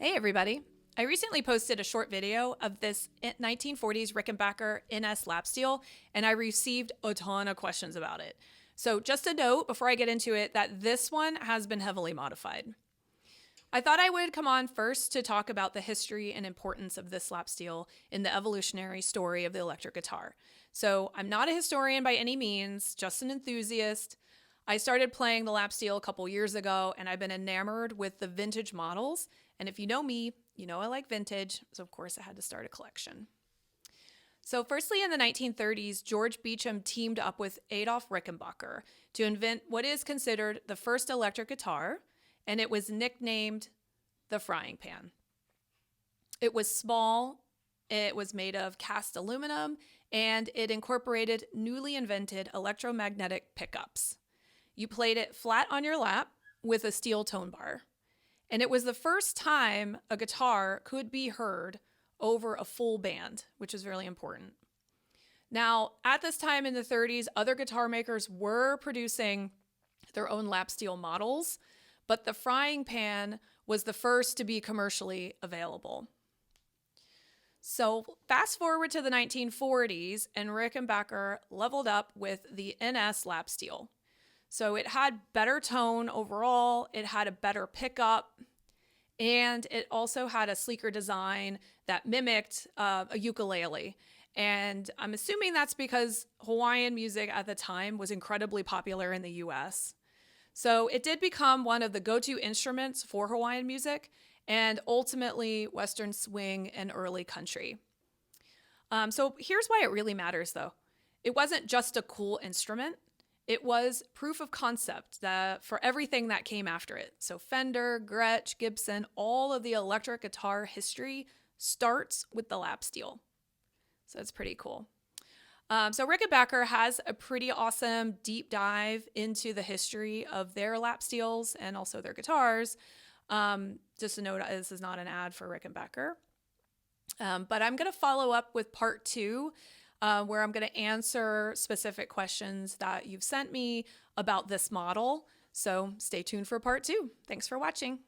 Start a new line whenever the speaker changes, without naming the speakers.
Hey everybody. I recently posted a short video of this 1940s Rickenbacker NS lap steel, and I received a ton of questions about it. So just a note before I get into it that this one has been heavily modified. I thought I would come on first to talk about the history and importance of this lap steel in the evolutionary story of the electric guitar. So I'm not a historian by any means, just an enthusiast. I started playing the lap steel a couple years ago, and I've been enamored with the vintage models. And if you know me, you know I like vintage, so of course I had to start a collection. So, firstly, in the 1930s, George Beecham teamed up with Adolf Rickenbacker to invent what is considered the first electric guitar, and it was nicknamed the frying pan. It was small, it was made of cast aluminum, and it incorporated newly invented electromagnetic pickups. You played it flat on your lap with a steel tone bar. And it was the first time a guitar could be heard over a full band, which is really important. Now, at this time in the 30s, other guitar makers were producing their own lap steel models, but the frying pan was the first to be commercially available. So, fast forward to the 1940s, and Rickenbacker leveled up with the NS lap steel. So it had better tone overall, it had a better pickup, and it also had a sleeker design that mimicked a ukulele. And I'm assuming that's because Hawaiian music at the time was incredibly popular in the US. So it did become one of the go-to instruments for Hawaiian music and ultimately Western swing and early country. So here's why it really matters though. It wasn't just a cool instrument. It was proof of concept for everything that came after it. So Fender, Gretsch, Gibson, all of the electric guitar history starts with the lap steel. So it's pretty cool. So Rickenbacker has a pretty awesome deep dive into the history of their lap steels and also their guitars. Just a note, this is not an ad for Rickenbacker. But I'm going to follow up with part two, where I'm going to answer specific questions that you've sent me about this model. So stay tuned for part two. Thanks for watching.